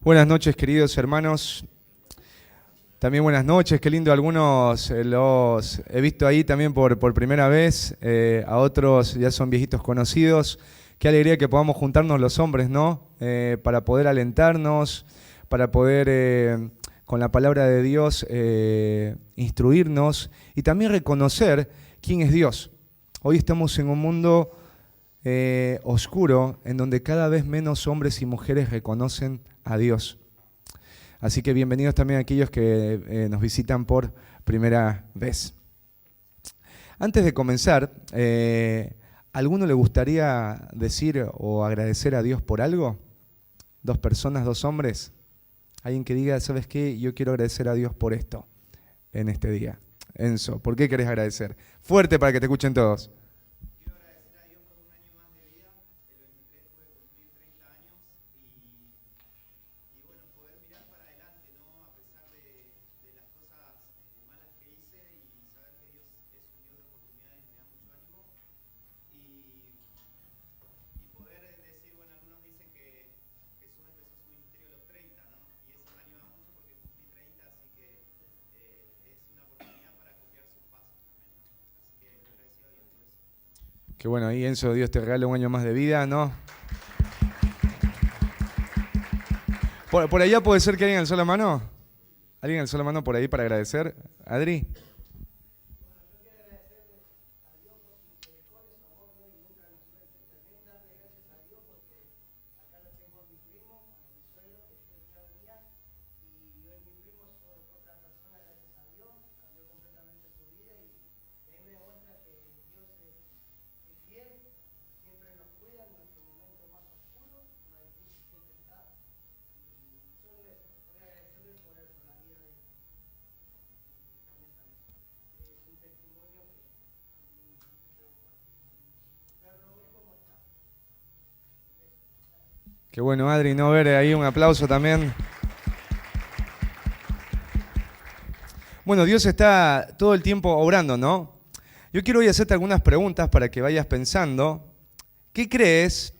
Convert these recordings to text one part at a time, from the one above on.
Buenas noches, queridos hermanos. También buenas noches, qué lindo. Algunos los he visto ahí también por primera vez. A otros ya son viejitos conocidos. Qué alegría que podamos juntarnos los hombres, ¿no? Para poder alentarnos, para poder con la palabra de Dios instruirnos y también reconocer quién es Dios. Hoy estamos en un mundo oscuro en donde cada vez menos hombres y mujeres reconocen a Dios. Así que bienvenidos también a aquellos que nos visitan por primera vez. Antes de comenzar, ¿alguno le gustaría decir o agradecer a Dios por algo? ¿Dos personas, dos hombres? Alguien que diga, ¿sabes qué? Yo quiero agradecer a Dios por esto en este día. Enzo, ¿por qué querés agradecer? Fuerte para que te escuchen todos. Qué bueno, ahí Enzo, Dios te regala un año más de vida, ¿no? Por allá puede ser que alguien alzó la mano. ¿Alguien alzó la mano por ahí para agradecer? ¿Adri? Qué bueno, Adri, no ver ahí un aplauso también. Bueno, Dios está todo el tiempo obrando, ¿no? Yo quiero hoy hacerte algunas preguntas para que vayas pensando. ¿Qué crees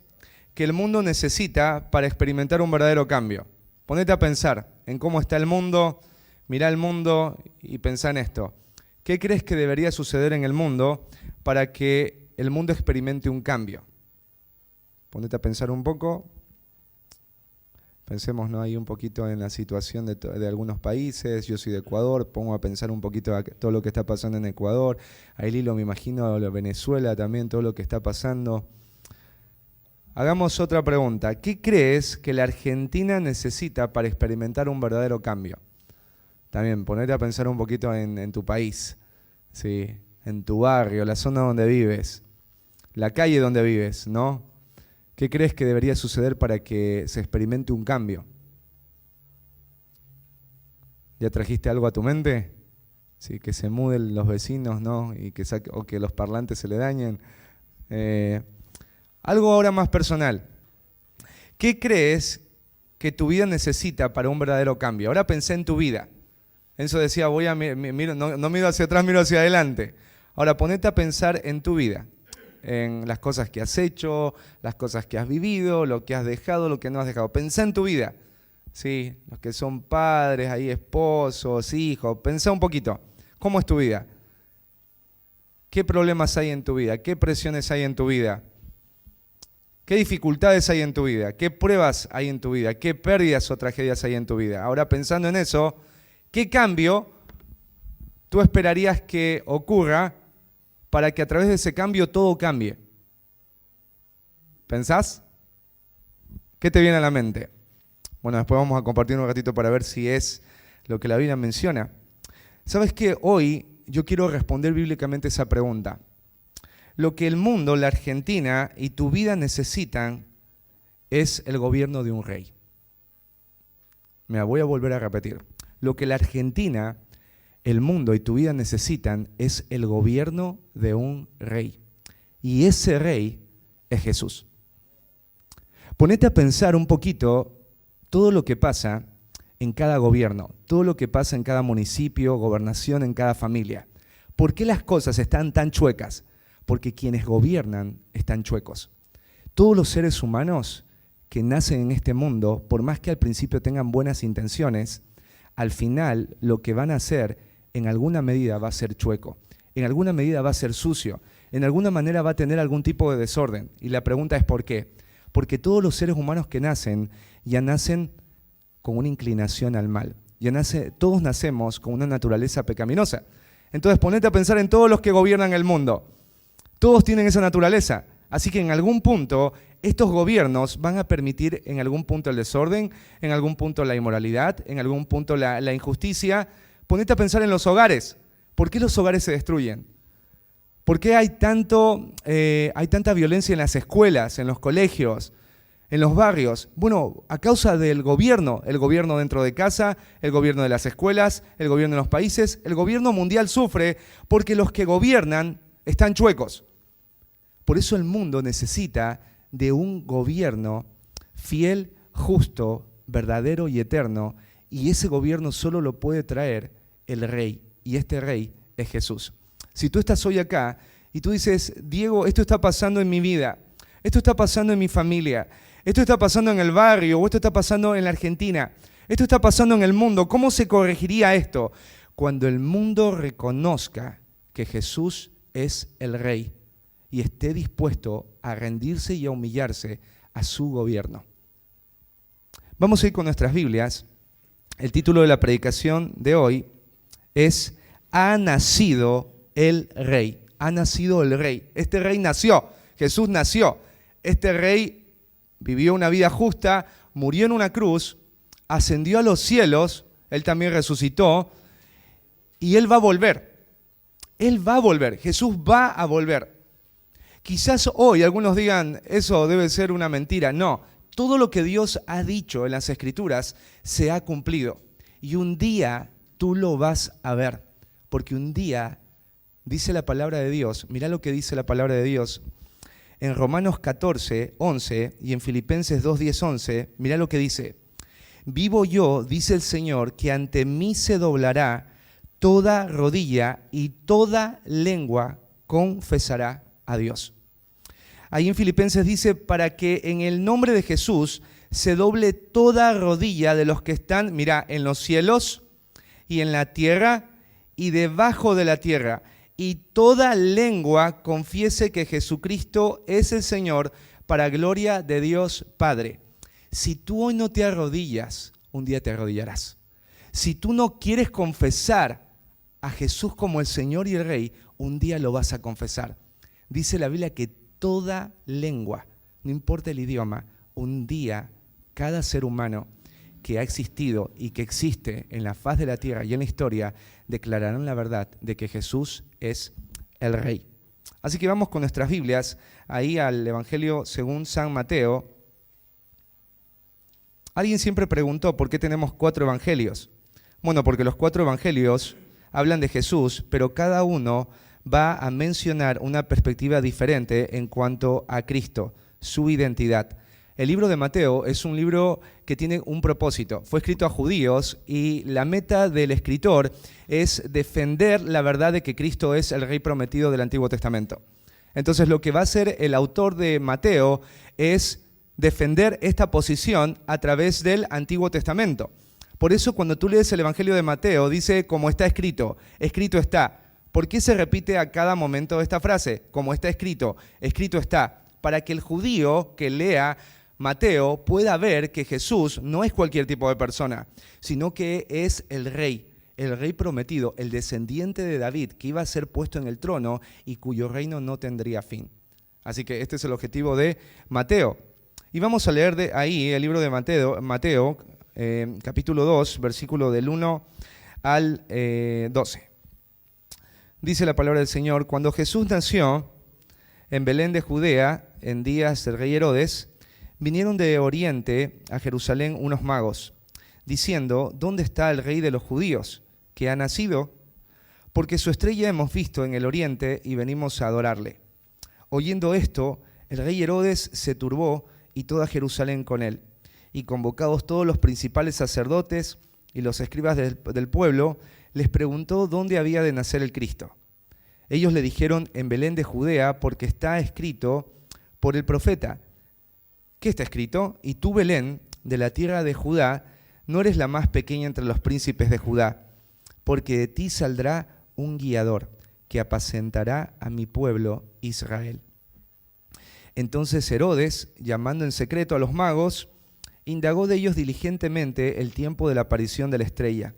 que el mundo necesita para experimentar un verdadero cambio? Ponete a pensar en cómo está el mundo, mirá el mundo y pensá en esto. ¿Qué crees que debería suceder en el mundo para que el mundo experimente un cambio? Ponete a pensar un poco. Pensemos, ¿no? Ahí un poquito en la situación de algunos países. Yo soy de Ecuador, pongo a pensar un poquito a todo lo que está pasando en Ecuador. Ahí Lilo, me imagino, Venezuela también, todo lo que está pasando. Hagamos otra pregunta. ¿Qué crees que la Argentina necesita para experimentar un verdadero cambio? También, ponete a pensar un poquito en tu país, ¿sí? En tu barrio, la zona donde vives, la calle donde vives, ¿no? ¿Qué crees que debería suceder para que se experimente un cambio? ¿Ya trajiste algo a tu mente? Sí, que se muden los vecinos, ¿no? O que los parlantes se le dañen. Algo ahora más personal. ¿Qué crees que tu vida necesita para un verdadero cambio? Ahora pensé en tu vida. Enzo decía, no miro hacia atrás, miro hacia adelante. Ahora ponete a pensar en tu vida. En las cosas que has hecho, las cosas que has vivido, lo que has dejado, lo que no has dejado. Pensá en tu vida, ¿sí? Los que son padres, ahí esposos, hijos, pensá un poquito. ¿Cómo es tu vida? ¿Qué problemas hay en tu vida? ¿Qué presiones hay en tu vida? ¿Qué dificultades hay en tu vida? ¿Qué pruebas hay en tu vida? ¿Qué pérdidas o tragedias hay en tu vida? Ahora pensando en eso, ¿qué cambio tú esperarías que ocurra para que a través de ese cambio todo cambie? ¿Pensás? ¿Qué te viene a la mente? Bueno, después vamos a compartir un ratito para ver si es lo que la Biblia menciona. ¿Sabes qué? Hoy yo quiero responder bíblicamente esa pregunta. Lo que el mundo, la Argentina y tu vida necesitan es el gobierno de un rey. Me voy a volver a repetir. Lo que la Argentina, el mundo y tu vida necesitan es el gobierno de un rey. Y ese rey es Jesús. Ponete a pensar un poquito todo lo que pasa en cada gobierno, todo lo que pasa en cada municipio, gobernación, en cada familia. ¿Por qué las cosas están tan chuecas? Porque quienes gobiernan están chuecos. Todos los seres humanos que nacen en este mundo, por más que al principio tengan buenas intenciones, al final lo que van a hacer en alguna medida va a ser chueco, en alguna medida va a ser sucio, en alguna manera va a tener algún tipo de desorden. Y la pregunta es ¿por qué? Porque todos los seres humanos que nacen ya nacen con una inclinación al mal. Todos nacemos con una naturaleza pecaminosa. Entonces ponete a pensar en todos los que gobiernan el mundo. Todos tienen esa naturaleza. Así que en algún punto estos gobiernos van a permitir en algún punto el desorden, en algún punto la inmoralidad, en algún punto la injusticia. Ponete a pensar en los hogares. ¿Por qué los hogares se destruyen? ¿Por qué hay tanta violencia en las escuelas, en los colegios, en los barrios? Bueno, a causa del gobierno. El gobierno dentro de casa, el gobierno de las escuelas, el gobierno de los países. El gobierno mundial sufre porque los que gobiernan están chuecos. Por eso el mundo necesita de un gobierno fiel, justo, verdadero y eterno. Y ese gobierno solo lo puede traer el Rey. Y este Rey es Jesús. Si tú estás hoy acá y tú dices, Diego, esto está pasando en mi vida, esto está pasando en mi familia, esto está pasando en el barrio, o esto está pasando en la Argentina, esto está pasando en el mundo, ¿cómo se corregiría esto? Cuando el mundo reconozca que Jesús es el Rey y esté dispuesto a rendirse y a humillarse a su gobierno. Vamos a ir con nuestras Biblias. El título de la predicación de hoy es Ha nacido el Rey. Ha nacido el Rey. Este Rey nació. Jesús nació. Este Rey vivió una vida justa, murió en una cruz, ascendió a los cielos, Él también resucitó y Él va a volver. Él va a volver. Jesús va a volver. Quizás hoy algunos digan, eso debe ser una mentira. No, todo lo que Dios ha dicho en las Escrituras se ha cumplido. Y un día tú lo vas a ver. Porque un día, dice la palabra de Dios, mirá lo que dice la palabra de Dios, en Romanos 14, 11 y en Filipenses 2, 10, 11, mirá lo que dice. Vivo yo, dice el Señor, que ante mí se doblará toda rodilla y toda lengua confesará a Dios. Ahí en Filipenses dice, para que en el nombre de Jesús se doble toda rodilla de los que están, mirá, en los cielos y en la tierra y debajo de la tierra, y toda lengua confiese que Jesucristo es el Señor, para gloria de Dios Padre. Si tú hoy no te arrodillas, un día te arrodillarás. Si tú no quieres confesar a Jesús como el Señor y el Rey, un día lo vas a confesar. Dice la Biblia que toda lengua, no importa el idioma, un día cada ser humano que ha existido y que existe en la faz de la tierra y en la historia, declararán la verdad de que Jesús es el Rey. Así que vamos con nuestras Biblias ahí al Evangelio según San Mateo. Alguien siempre preguntó por qué tenemos 4 evangelios. Bueno, porque los 4 evangelios hablan de Jesús, pero cada uno va a mencionar una perspectiva diferente en cuanto a Cristo, su identidad. El libro de Mateo es un libro que tiene un propósito. Fue escrito a judíos y la meta del escritor es defender la verdad de que Cristo es el Rey prometido del Antiguo Testamento. Entonces lo que va a hacer el autor de Mateo es defender esta posición a través del Antiguo Testamento. Por eso cuando tú lees el Evangelio de Mateo dice como está escrito, escrito está. ¿Por qué se repite a cada momento esta frase? Como está escrito, escrito está. Para que el judío que lea Mateo pueda ver que Jesús no es cualquier tipo de persona, sino que es el Rey prometido, el descendiente de David, que iba a ser puesto en el trono y cuyo reino no tendría fin. Así que este es el objetivo de Mateo. Y vamos a leer de ahí el libro de Mateo capítulo 2, versículo del 1 al 12. Dice la palabra del Señor, cuando Jesús nació en Belén de Judea, en días del rey Herodes, vinieron de Oriente a Jerusalén unos magos, diciendo, ¿dónde está el rey de los judíos, que ha nacido? Porque su estrella hemos visto en el oriente y venimos a adorarle. Oyendo esto, el rey Herodes se turbó y toda Jerusalén con él. Y convocados todos los principales sacerdotes y los escribas del pueblo, les preguntó dónde había de nacer el Cristo. Ellos le dijeron, en Belén de Judea, porque está escrito por el profeta, ¿Qué está escrito? Y tú, Belén, de la tierra de Judá, no eres la más pequeña entre los príncipes de Judá, porque de ti saldrá un guiador que apacentará a mi pueblo Israel. Entonces Herodes, llamando en secreto a los magos, indagó de ellos diligentemente el tiempo de la aparición de la estrella,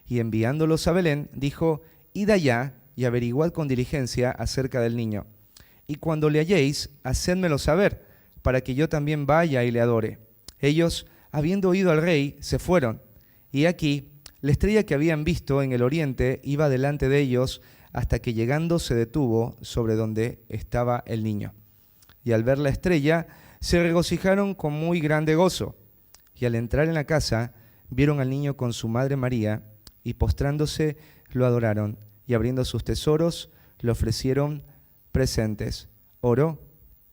y enviándolos a Belén, dijo: id allá y averiguad con diligencia acerca del niño, y cuando le halléis, hacédmelo saber, para que yo también vaya y le adore. Ellos, habiendo oído al rey, se fueron, y aquí la estrella que habían visto en el oriente iba delante de ellos, hasta que llegando se detuvo sobre donde estaba el niño. Y al ver la estrella, se regocijaron con muy grande gozo. Y al entrar en la casa, vieron al niño con su madre María, y postrándose lo adoraron, y abriendo sus tesoros, le ofrecieron presentes: oro,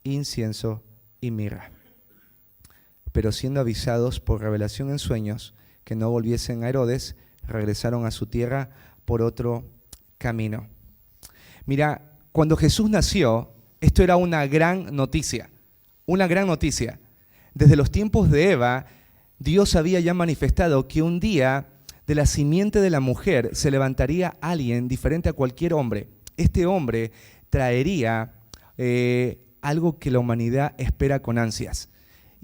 incienso y mirra. Pero siendo avisados por revelación en sueños que no volviesen a Herodes, regresaron a su tierra por otro camino. Mira, cuando Jesús nació, esto era una gran noticia, una gran noticia. Desde los tiempos de Eva, Dios había ya manifestado que un día de la simiente de la mujer se levantaría alguien diferente a cualquier hombre. Este hombre traería algo que la humanidad espera con ansias,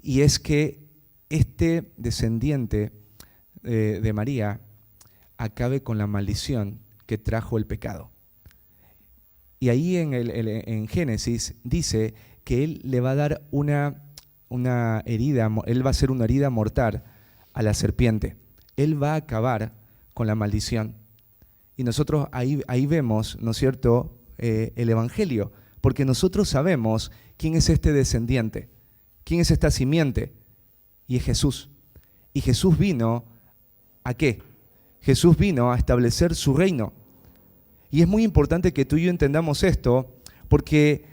y es que este descendiente de María acabe con la maldición que trajo el pecado. Y ahí en Génesis dice que él le va a dar una herida, él va a hacer una herida mortal a la serpiente. Él va a acabar con la maldición. Y nosotros ahí vemos, ¿no es cierto?, el Evangelio, porque nosotros sabemos quién es este descendiente, quién es esta simiente, y es Jesús. Y Jesús vino ¿a qué? Jesús vino a establecer su reino. Y es muy importante que tú y yo entendamos esto, porque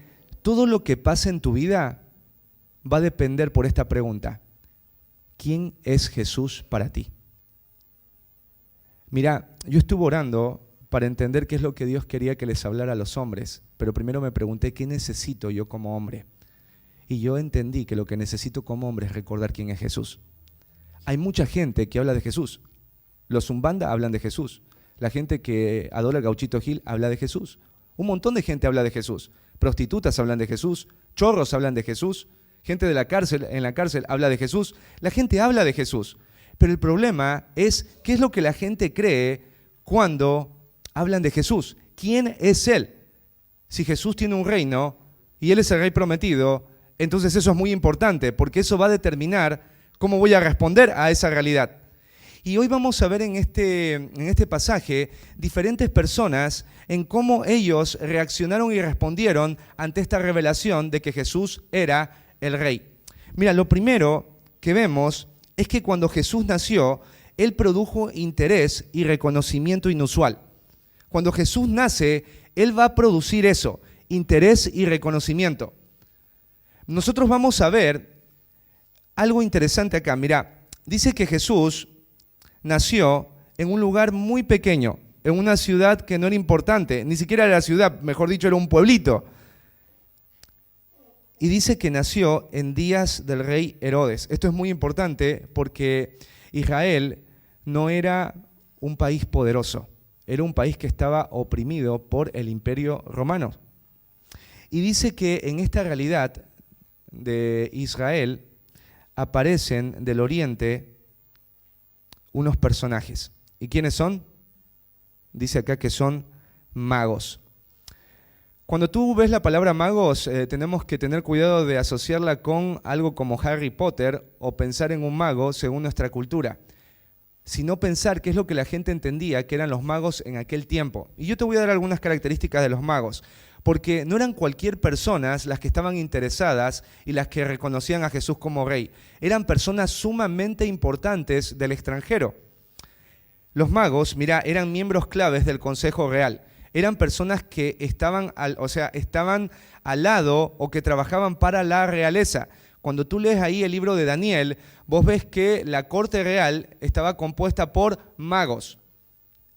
todo lo que pasa en tu vida va a depender por esta pregunta: ¿quién es Jesús para ti? Mira, yo estuve orando para entender qué es lo que Dios quería que les hablara a los hombres, pero primero me pregunté: ¿qué necesito yo como hombre? Y yo entendí que lo que necesito como hombre es recordar quién es Jesús. Hay mucha gente que habla de Jesús. Los Zumbanda hablan de Jesús. La gente que adora el Gauchito Gil habla de Jesús. Un montón de gente habla de Jesús. Prostitutas hablan de Jesús. Chorros hablan de Jesús. Gente de la cárcel, en la cárcel habla de Jesús. La gente habla de Jesús. Pero el problema es qué es lo que la gente cree cuando hablan de Jesús. ¿Quién es Él? Si Jesús tiene un reino y Él es el rey prometido, entonces eso es muy importante, porque eso va a determinar cómo voy a responder a esa realidad. Y hoy vamos a ver en este pasaje diferentes personas en cómo ellos reaccionaron y respondieron ante esta revelación de que Jesús era el rey. Mira, lo primero que vemos es que cuando Jesús nació, Él produjo interés y reconocimiento inusual. Cuando Jesús nace, Él va a producir eso, interés y reconocimiento. Nosotros vamos a ver algo interesante acá. Mira, dice que Jesús nació en un lugar muy pequeño, en una ciudad que no era importante, ni siquiera era la ciudad, mejor dicho, era un pueblito. Y dice que nació en días del rey Herodes. Esto es muy importante porque Israel no era un país poderoso, era un país que estaba oprimido por el Imperio Romano. Y dice que en esta realidad de Israel aparecen del oriente unos personajes. ¿Y quiénes son? Dice acá que son magos. Cuando tú ves la palabra magos, tenemos que tener cuidado de asociarla con algo como Harry Potter o pensar en un mago según nuestra cultura, sino pensar qué es lo que la gente entendía que eran los magos en aquel tiempo. Y yo te voy a dar algunas características de los magos, porque no eran cualquier personas las que estaban interesadas y las que reconocían a Jesús como rey. Eran personas sumamente importantes del extranjero. Los magos, mira, eran miembros claves del Consejo Real. Eran personas que estaban al lado o que trabajaban para la realeza. Cuando tú lees ahí el libro de Daniel, vos ves que la corte real estaba compuesta por magos.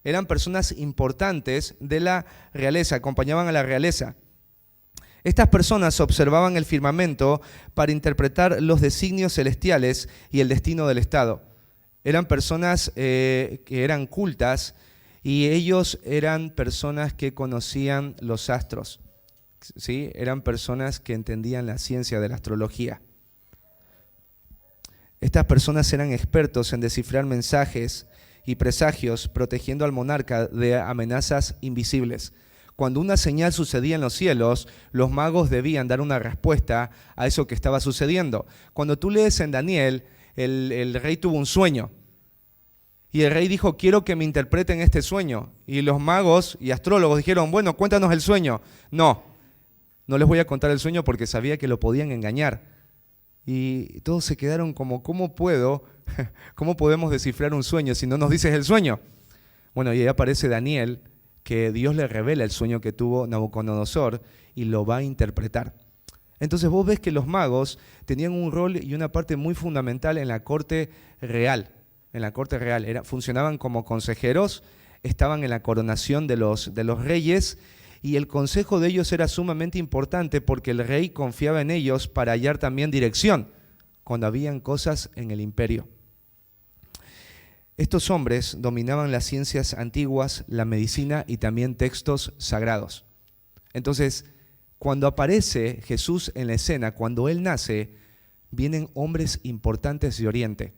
Eran personas importantes de la realeza, acompañaban a la realeza. Estas personas observaban el firmamento para interpretar los designios celestiales y el destino del Estado. Eran personas que eran cultas y ellos eran personas que conocían los astros, ¿sí? Eran personas que entendían la ciencia de la astrología. Estas personas eran expertos en descifrar mensajes y presagios, protegiendo al monarca de amenazas invisibles. Cuando una señal sucedía en los cielos, los magos debían dar una respuesta a eso que estaba sucediendo. Cuando tú lees en Daniel, el rey tuvo un sueño. Y el rey dijo, quiero que me interpreten este sueño. Y los magos y astrólogos dijeron, bueno, cuéntanos el sueño. No les voy a contar el sueño porque sabía que lo podían engañar. Y todos se quedaron como, ¿cómo podemos descifrar un sueño si no nos dices el sueño? Bueno, y ahí aparece Daniel, que Dios le revela el sueño que tuvo Nabucodonosor y lo va a interpretar. Entonces vos ves que los magos tenían un rol y una parte muy fundamental en la corte real. Funcionaban como consejeros, estaban en la coronación de los reyes, y el consejo de ellos era sumamente importante porque el rey confiaba en ellos para hallar también dirección cuando habían cosas en el imperio. Estos hombres dominaban las ciencias antiguas, la medicina y también textos sagrados. Entonces, cuando aparece Jesús en la escena, cuando Él nace, vienen hombres importantes de Oriente.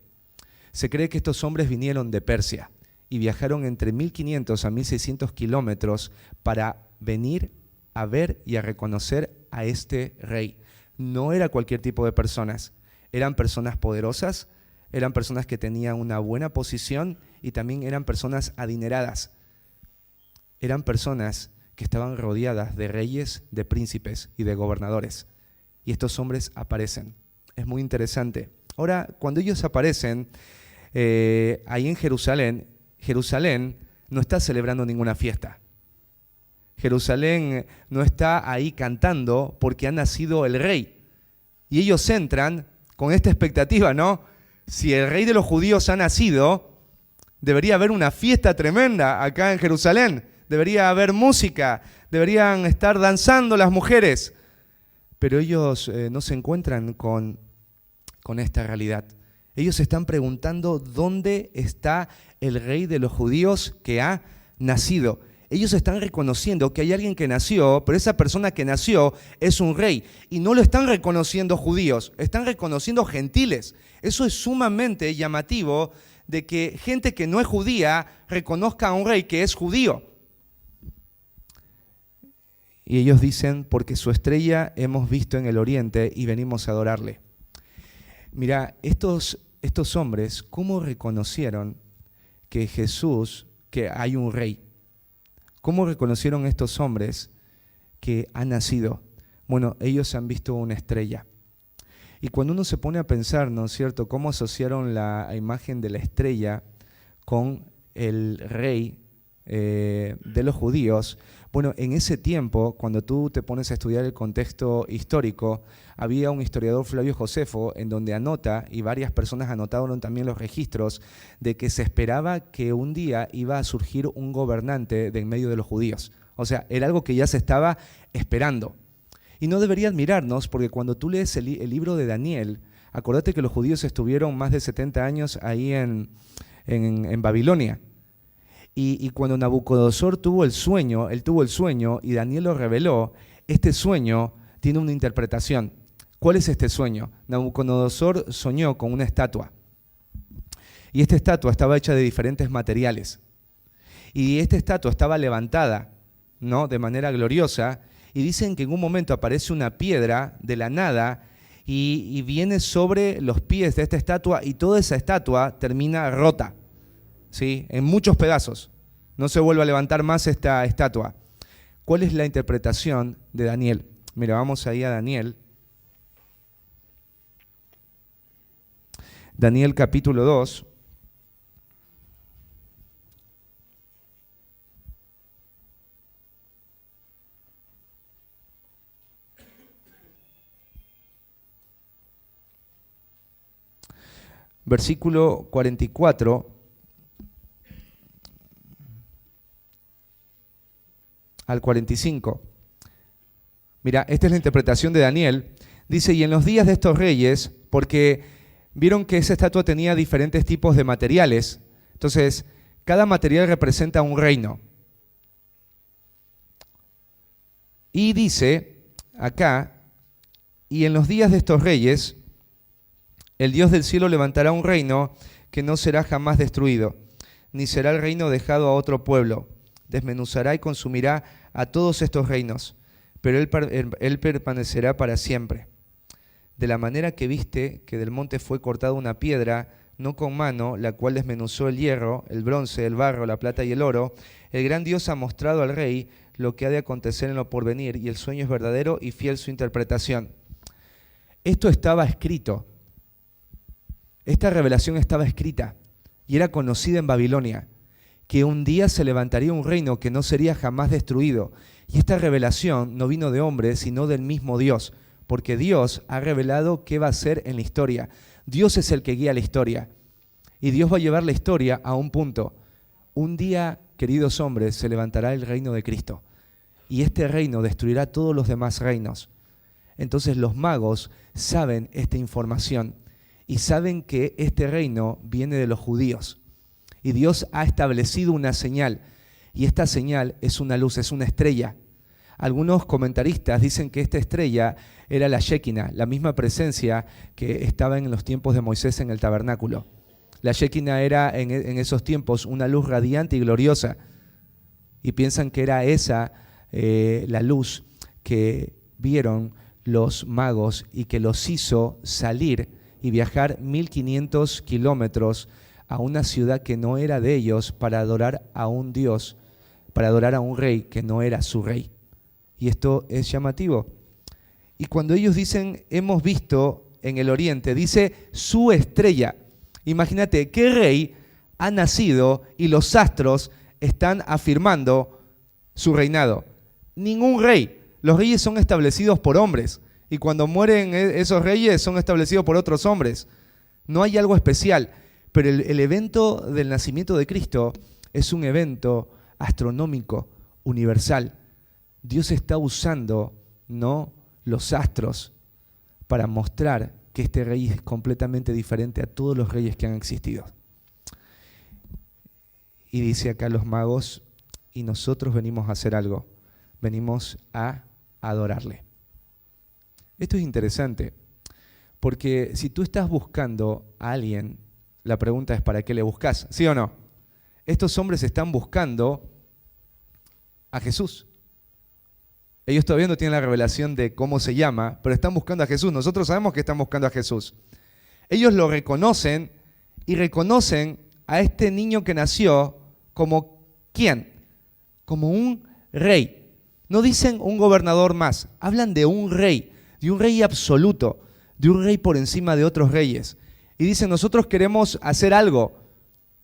Se cree que estos hombres vinieron de Persia y viajaron entre 1500 a 1600 kilómetros para venir a ver y a reconocer a este rey. No era cualquier tipo de personas, eran personas poderosas, eran personas que tenían una buena posición y también eran personas adineradas. Eran personas que estaban rodeadas de reyes, de príncipes y de gobernadores. Y estos hombres aparecen. Es muy interesante. Ahora, cuando ellos aparecen ahí en Jerusalén, Jerusalén no está celebrando ninguna fiesta. Jerusalén no está ahí cantando porque ha nacido el rey. Y ellos entran con esta expectativa, ¿no? Si el rey de los judíos ha nacido, debería haber una fiesta tremenda acá en Jerusalén. Debería haber música, deberían estar danzando las mujeres. Pero ellos no se encuentran con esta realidad. Ellos se están preguntando dónde está el rey de los judíos que ha nacido. Ellos están reconociendo que hay alguien que nació, pero esa persona que nació es un rey. Y no lo están reconociendo judíos, están reconociendo gentiles. Eso es sumamente llamativo de que gente que no es judía reconozca a un rey que es judío. Y ellos dicen, porque su estrella hemos visto en el oriente y venimos a adorarle. Mira, estos hombres, ¿cómo reconocieron que que hay un rey? ¿Cómo reconocieron estos hombres que ha nacido? Bueno, ellos han visto una estrella. Y cuando uno se pone a pensar, ¿no es cierto?, cómo asociaron la imagen de la estrella con el rey de los judíos. Bueno, en ese tiempo, cuando tú te pones a estudiar el contexto histórico, había un historiador, Flavio Josefo, en donde anota, y varias personas anotaron también los registros, de que se esperaba que un día iba a surgir un gobernante de en medio de los judíos. O sea, era algo que ya se estaba esperando. Y no debería admirarnos, porque cuando tú lees el libro de Daniel, acordate que los judíos estuvieron más de 70 años ahí en Babilonia. Y cuando Nabucodonosor tuvo el sueño, él tuvo el sueño y Daniel lo reveló, este sueño tiene una interpretación. ¿Cuál es este sueño? Nabucodonosor soñó con una estatua. Y esta estatua estaba hecha de diferentes materiales. Y esta estatua estaba levantada, ¿no?, de manera gloriosa. Y dicen que en un momento aparece una piedra de la nada y viene sobre los pies de esta estatua y toda esa estatua termina rota, ¿sí?, en muchos pedazos. No se vuelve a levantar más esta estatua. ¿Cuál es la interpretación de Daniel? Mira, vamos ahí a Daniel. Daniel capítulo 2. Versículo 44 al 45. Mira, esta es la interpretación de Daniel. Dice, y en los días de estos reyes, porque vieron que esa estatua tenía diferentes tipos de materiales. Entonces, cada material representa un reino. Y dice acá, y en los días de estos reyes, el Dios del cielo levantará un reino que no será jamás destruido, ni será el reino dejado a otro pueblo. Desmenuzará y consumirá a todos estos reinos, pero él permanecerá para siempre. De la manera que viste que del monte fue cortada una piedra, no con mano, la cual desmenuzó el hierro, el bronce, el barro, la plata y el oro, el gran Dios ha mostrado al rey lo que ha de acontecer en lo porvenir, y el sueño es verdadero y fiel su interpretación. Esto estaba escrito. Esta revelación estaba escrita y era conocida en Babilonia, que un día se levantaría un reino que no sería jamás destruido. Y esta revelación no vino de hombre, sino del mismo Dios, porque Dios ha revelado qué va a hacer en la historia. Dios es el que guía la historia, y Dios va a llevar la historia a un punto. Un día, queridos hombres, se levantará el reino de Cristo, y este reino destruirá todos los demás reinos. Entonces los magos saben esta información, y saben que este reino viene de los judíos. Y Dios ha establecido una señal, y esta señal es una luz, es una estrella. Algunos comentaristas dicen que esta estrella era la Shekinah, la misma presencia que estaba en los tiempos de Moisés en el tabernáculo. La Shekinah era en esos tiempos una luz radiante y gloriosa, y piensan que era esa la luz que vieron los magos y que los hizo salir y viajar 1500 kilómetros a una ciudad que no era de ellos para adorar a un Dios, para adorar a un rey que no era su rey. Y esto es llamativo. Y cuando ellos dicen, hemos visto en el oriente, dice su estrella. Imagínate, ¿qué rey ha nacido y los astros están afirmando su reinado? Ningún rey. Los reyes son establecidos por hombres. Y cuando mueren esos reyes son establecidos por otros hombres. No hay algo especial. Pero el evento del nacimiento de Cristo es un evento astronómico, universal. Dios está usando, ¿no?, los astros para mostrar que este rey es completamente diferente a todos los reyes que han existido. Y dice acá los magos, y nosotros venimos a hacer algo, venimos a adorarle. Esto es interesante, porque si tú estás buscando a alguien, la pregunta es ¿para qué le buscas? ¿Sí o no? Estos hombres están buscando a Jesús. Ellos todavía no tienen la revelación de cómo se llama, pero están buscando a Jesús. Nosotros sabemos que están buscando a Jesús. Ellos lo reconocen y reconocen a este niño que nació como ¿quién? Como un rey. No dicen un gobernador más, hablan de un rey absoluto, de un rey por encima de otros reyes. Y dicen, nosotros queremos hacer algo,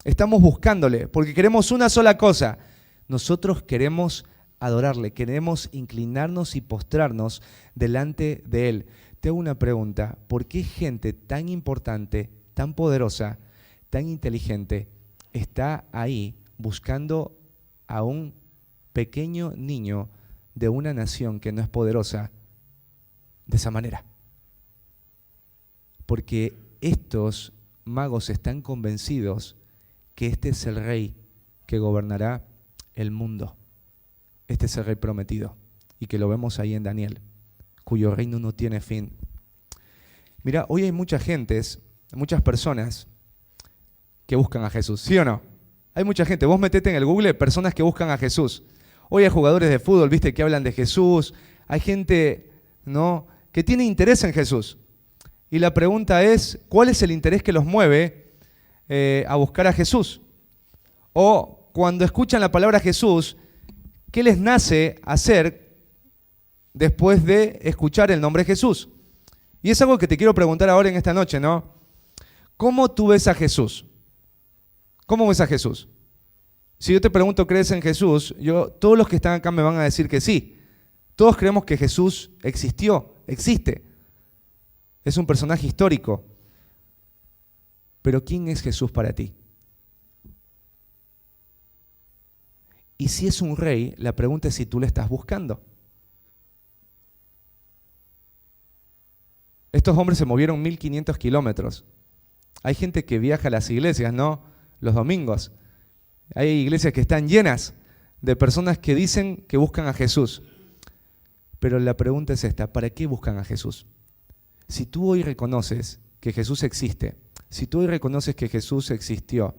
estamos buscándole, porque queremos una sola cosa. Nosotros queremos adorarle, queremos inclinarnos y postrarnos delante de Él. Te hago una pregunta, ¿por qué gente tan importante, tan poderosa, tan inteligente, está ahí buscando a un pequeño niño de una nación que no es poderosa de esa manera? Porque estos magos están convencidos que este es el rey que gobernará el mundo. Este es el rey prometido y que lo vemos ahí en Daniel, cuyo reino no tiene fin. Mira, hoy hay muchas personas que buscan a Jesús, ¿sí o no? Hay mucha gente, vos metete en el Google, personas que buscan a Jesús. Hoy hay jugadores de fútbol, viste, que hablan de Jesús. Hay gente, ¿no?, que tiene interés en Jesús. Y la pregunta es, ¿cuál es el interés que los mueve a buscar a Jesús? O cuando escuchan la palabra Jesús, ¿qué les nace hacer después de escuchar el nombre Jesús? Y es algo que te quiero preguntar ahora en esta noche, ¿no? ¿Cómo tú ves a Jesús? ¿Cómo ves a Jesús? Si yo te pregunto, ¿crees en Jesús? Todos los que están acá me van a decir que sí. Todos creemos que Jesús existió, existe. Es un personaje histórico. Pero ¿quién es Jesús para ti? Y si es un rey, la pregunta es si tú le estás buscando. Estos hombres se movieron 1500 kilómetros. Hay gente que viaja a las iglesias, ¿no? Los domingos. Hay iglesias que están llenas de personas que dicen que buscan a Jesús. Pero la pregunta es esta, ¿para qué buscan a Jesús? Si tú hoy reconoces que Jesús existe, si tú hoy reconoces que Jesús existió,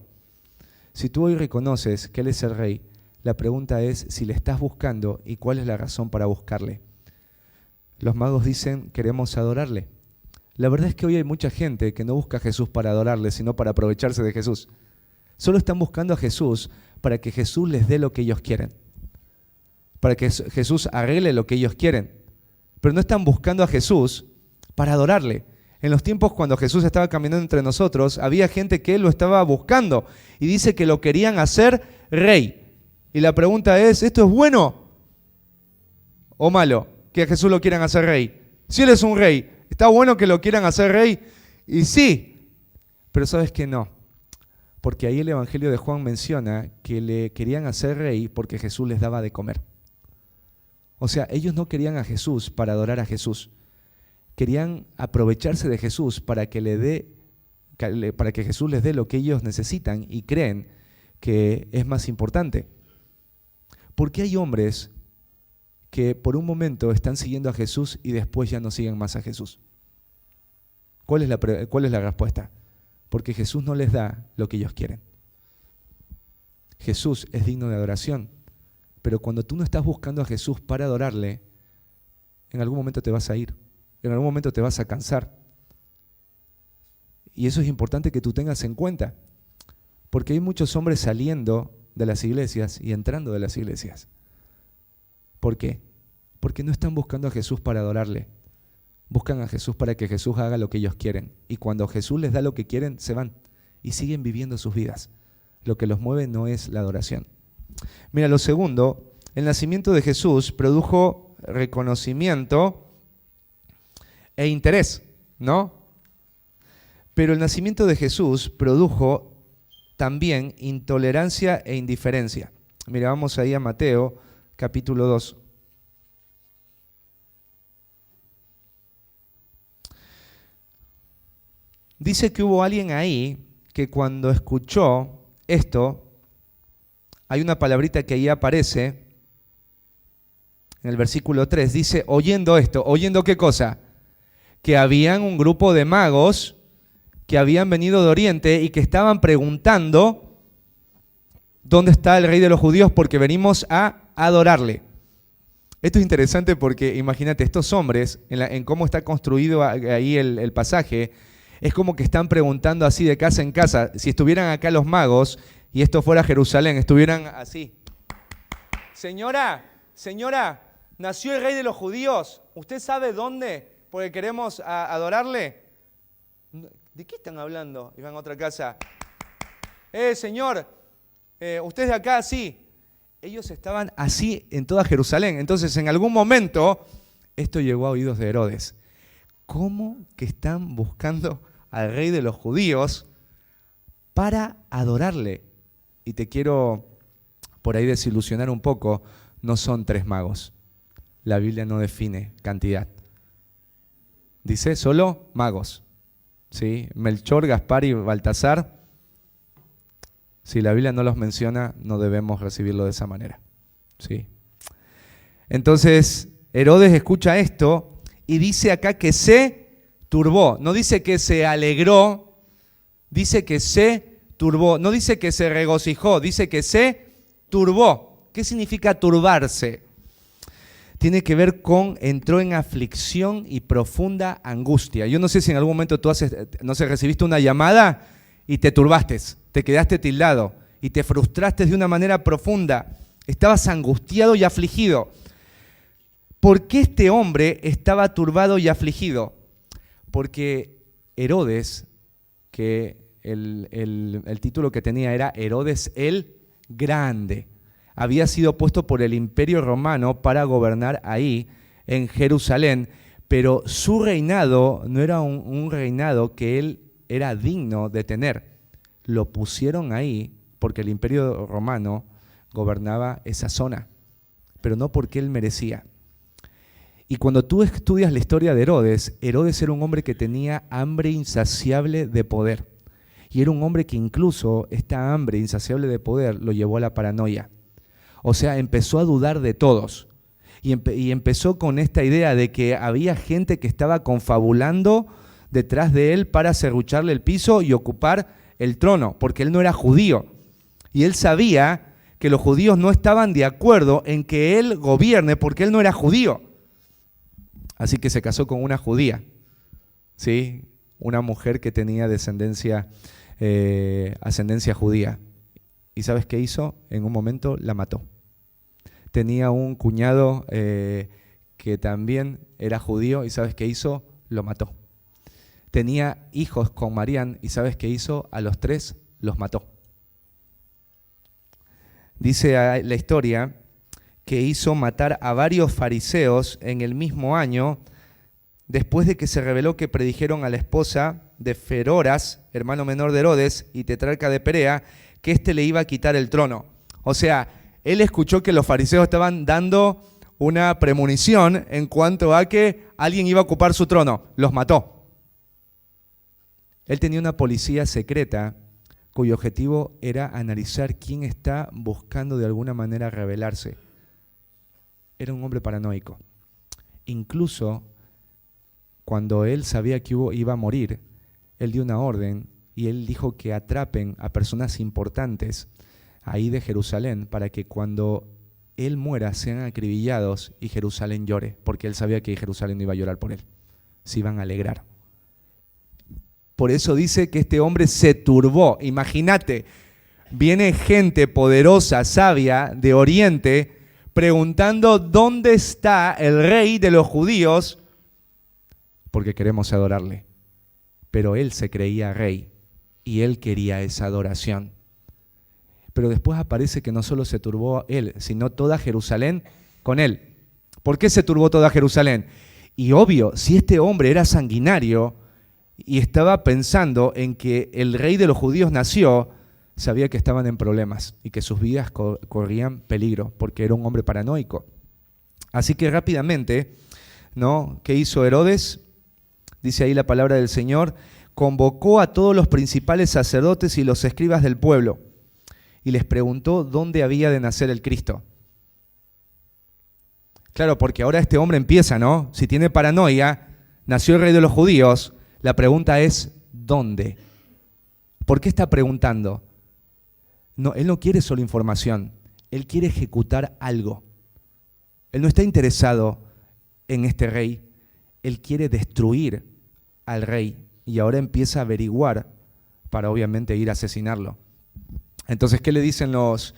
si tú hoy reconoces que Él es el Rey, la pregunta es si le estás buscando y cuál es la razón para buscarle. Los magos dicen, queremos adorarle. La verdad es que hoy hay mucha gente que no busca a Jesús para adorarle, sino para aprovecharse de Jesús. Solo están buscando a Jesús para que Jesús les dé lo que ellos quieren, para que Jesús arregle lo que ellos quieren. Pero no están buscando a Jesús para adorarle. En los tiempos cuando Jesús estaba caminando entre nosotros, había gente que Él lo estaba buscando y dice que lo querían hacer rey. Y la pregunta es, ¿esto es bueno o malo que a Jesús lo quieran hacer rey? Si Él es un rey, ¿está bueno que lo quieran hacer rey? Y sí, pero ¿sabes qué? No. Porque ahí el Evangelio de Juan menciona que le querían hacer rey porque Jesús les daba de comer. O sea, ellos no querían a Jesús para adorar a Jesús. Querían aprovecharse de Jesús para que Jesús les dé lo que ellos necesitan y creen que es más importante. Porque hay hombres que por un momento están siguiendo a Jesús y después ya no siguen más a Jesús. ¿Cuál es la respuesta? Porque Jesús no les da lo que ellos quieren. Jesús es digno de adoración, pero cuando tú no estás buscando a Jesús para adorarle, en algún momento te vas a ir, en algún momento te vas a cansar. Y eso es importante que tú tengas en cuenta, porque hay muchos hombres saliendo de las iglesias y entrando de las iglesias. ¿Por qué? Porque no están buscando a Jesús para adorarle. Buscan a Jesús para que Jesús haga lo que ellos quieren. Y cuando Jesús les da lo que quieren, se van y siguen viviendo sus vidas. Lo que los mueve no es la adoración. Mira, lo segundo, el nacimiento de Jesús produjo reconocimiento e interés, ¿no? Pero el nacimiento de Jesús produjo también intolerancia e indiferencia. Mira, vamos ahí a Mateo, capítulo 2. Dice que hubo alguien ahí que cuando escuchó esto, hay una palabrita que ahí aparece, en el versículo 3, dice, oyendo esto, ¿oyendo qué cosa? Que habían un grupo de magos que habían venido de Oriente y que estaban preguntando, ¿dónde está el Rey de los Judíos? Porque venimos a adorarle. Esto es interesante porque imagínate, estos hombres, en cómo está construido ahí el pasaje, es como que están preguntando así de casa en casa. Si estuvieran acá los magos y esto fuera Jerusalén, estuvieran así. Señora, nació el Rey de los Judíos. ¿Usted sabe dónde? Porque queremos adorarle. ¿De qué están hablando? Y van a otra casa. Señor, ¿usted es de acá? Sí. Ellos estaban así en toda Jerusalén. Entonces, en algún momento, esto llegó a oídos de Herodes. ¿Cómo que están buscando al Rey de los Judíos para adorarle? Y te quiero por ahí desilusionar un poco, no son 3 magos. La Biblia no define cantidad. Dice solo magos. ¿Sí? Melchor, Gaspar y Baltasar. Si la Biblia no los menciona, no debemos recibirlo de esa manera. ¿Sí? Entonces, Herodes escucha esto y dice acá que se turbó. No dice que se alegró, dice que se turbó. No dice que se regocijó, dice que se turbó. ¿Qué significa turbarse? Tiene que ver con entró en aflicción y profunda angustia. Yo no sé si en algún momento tú recibiste una llamada y te turbaste, te quedaste tildado y te frustraste de una manera profunda. Estabas angustiado y afligido. ¿Por qué este hombre estaba turbado y afligido? Porque Herodes, que el título que tenía era Herodes el Grande, había sido puesto por el Imperio Romano para gobernar ahí en Jerusalén, pero su reinado no era un reinado que él era digno de tener. Lo pusieron ahí porque el Imperio Romano gobernaba esa zona, pero no porque él merecía. Y cuando tú estudias la historia de Herodes, Herodes era un hombre que tenía hambre insaciable de poder. Y era un hombre que incluso esta hambre insaciable de poder lo llevó a la paranoia. O sea, empezó a dudar de todos. Y empezó con esta idea de que había gente que estaba confabulando detrás de él para serrucharle el piso y ocupar el trono, porque él no era judío. Y él sabía que los judíos no estaban de acuerdo en que él gobierne porque él no era judío. Así que se casó con una judía, ¿sí? Una mujer que tenía ascendencia judía. ¿Y sabes qué hizo? En un momento la mató. Tenía un cuñado que también era judío, ¿y sabes qué hizo? Lo mató. Tenía hijos con Marían, ¿y sabes qué hizo? A los 3 los mató. Dice la historia que hizo matar a varios fariseos en el mismo año, después de que se reveló que predijeron a la esposa de Feroras, hermano menor de Herodes y tetrarca de Perea, que éste le iba a quitar el trono. O sea, él escuchó que los fariseos estaban dando una premonición en cuanto a que alguien iba a ocupar su trono. Los mató. Él tenía una policía secreta cuyo objetivo era analizar quién está buscando de alguna manera rebelarse. Era un hombre paranoico. Incluso cuando él sabía que iba a morir, él dio una orden y él dijo que atrapen a personas importantes ahí de Jerusalén para que cuando él muera sean acribillados y Jerusalén llore, porque él sabía que Jerusalén no iba a llorar por él, se iban a alegrar. Por eso dice que este hombre se turbó. Imagínate, viene gente poderosa, sabia, de Oriente, preguntando dónde está el rey de los judíos, porque queremos adorarle. Pero él se creía rey y él quería esa adoración. Pero después aparece que no solo se turbó él, sino toda Jerusalén con él. ¿Por qué se turbó toda Jerusalén? Y obvio, si este hombre era sanguinario y estaba pensando en que el rey de los judíos nació, sabía que estaban en problemas y que sus vidas corrían peligro, porque era un hombre paranoico. Así que rápidamente, ¿no? ¿Qué hizo Herodes? Dice ahí la palabra del Señor, convocó a todos los principales sacerdotes y los escribas del pueblo y les preguntó dónde había de nacer el Cristo. Claro, porque ahora este hombre empieza, ¿no? Si tiene paranoia, nació el rey de los judíos, la pregunta es, ¿dónde? ¿Por qué está preguntando? No, él no quiere solo información, él quiere ejecutar algo. Él no está interesado en este rey, él quiere destruir al rey y ahora empieza a averiguar para obviamente ir a asesinarlo. Entonces, ¿qué le dicen los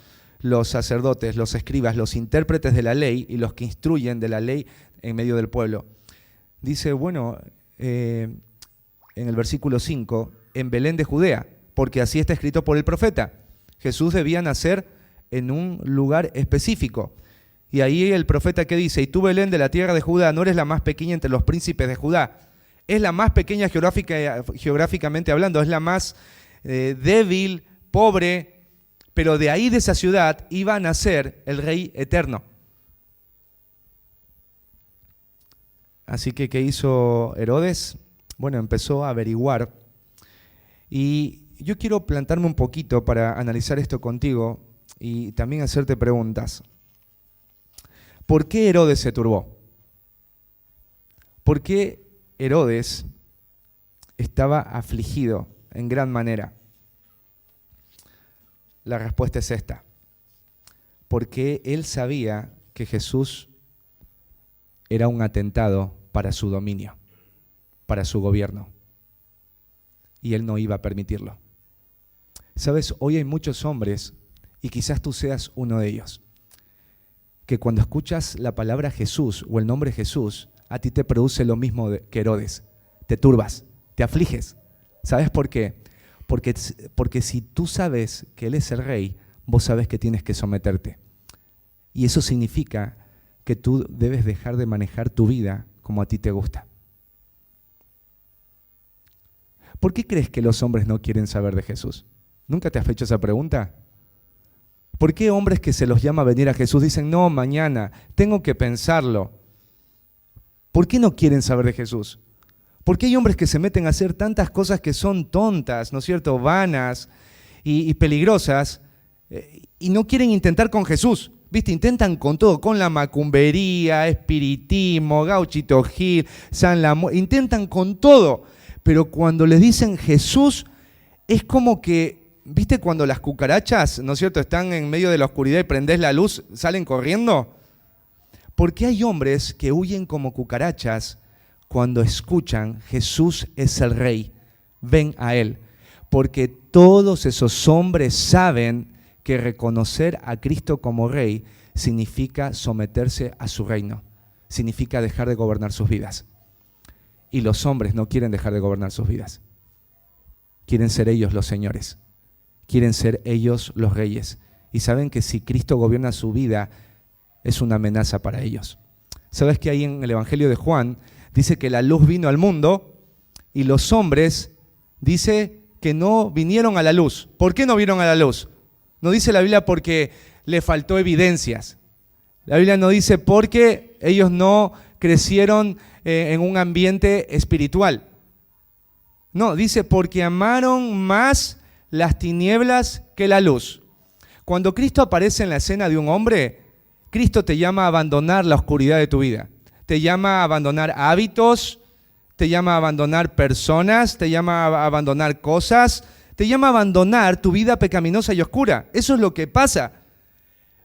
sacerdotes, los escribas, los intérpretes de la ley y los que instruyen de la ley en medio del pueblo? Dice, bueno, en el versículo 5, en Belén de Judea, porque así está escrito por el profeta. Jesús debía nacer en un lugar específico. Y ahí el profeta que dice, y tú Belén de la tierra de Judá, no eres la más pequeña entre los príncipes de Judá. Es la más pequeña geográficamente hablando, es la más débil, pobre, pero de ahí de esa ciudad iba a nacer el Rey eterno. Así que, ¿qué hizo Herodes? Bueno, empezó a averiguar. Y yo quiero plantarme un poquito para analizar esto contigo y también hacerte preguntas. ¿Por qué Herodes se turbó? ¿Por qué Herodes estaba afligido en gran manera? La respuesta es esta. Porque él sabía que Jesús era un atentado para su dominio, para su gobierno. Y él no iba a permitirlo. Sabes, hoy hay muchos hombres, y quizás tú seas uno de ellos, que cuando escuchas la palabra Jesús o el nombre Jesús, a ti te produce lo mismo que Herodes. Te turbas, te afliges. ¿Sabes por qué? Porque si tú sabes que Él es el Rey, vos sabes que tienes que someterte. Y eso significa que tú debes dejar de manejar tu vida como a ti te gusta. ¿Por qué crees que los hombres no quieren saber de Jesús? ¿Nunca te has hecho esa pregunta? ¿Por qué hombres que se los llama a venir a Jesús dicen, no, mañana, tengo que pensarlo? ¿Por qué no quieren saber de Jesús? ¿Por qué hay hombres que se meten a hacer tantas cosas que son tontas, ¿no es cierto?, vanas y peligrosas, y no quieren intentar con Jesús? ¿Viste? Intentan con todo, con la macumbería, espiritismo, Gauchito Gil, San Lamo, intentan con todo. Pero cuando les dicen Jesús, es como que, ¿viste cuando las cucarachas, ¿no es cierto?, están en medio de la oscuridad y prendés la luz, salen corriendo? Porque hay hombres que huyen como cucarachas cuando escuchan Jesús es el Rey, ven a Él. Porque todos esos hombres saben que reconocer a Cristo como Rey significa someterse a su reino, significa dejar de gobernar sus vidas. Y los hombres no quieren dejar de gobernar sus vidas. Quieren ser ellos los señores, quieren ser ellos los reyes. Y saben que si Cristo gobierna su vida, es una amenaza para ellos. ¿Sabes que ahí en el Evangelio de Juan dice que la luz vino al mundo y los hombres, dice que no vinieron a la luz? ¿Por qué no vieron a la luz? No dice la Biblia porque le faltó evidencias. La Biblia no dice porque ellos no crecieron en un ambiente espiritual. No, dice porque amaron más las tinieblas que la luz. Cuando Cristo aparece en la escena de un hombre, Cristo te llama a abandonar la oscuridad de tu vida. Te llama a abandonar hábitos, te llama a abandonar personas, te llama a abandonar cosas, te llama a abandonar tu vida pecaminosa y oscura. Eso es lo que pasa.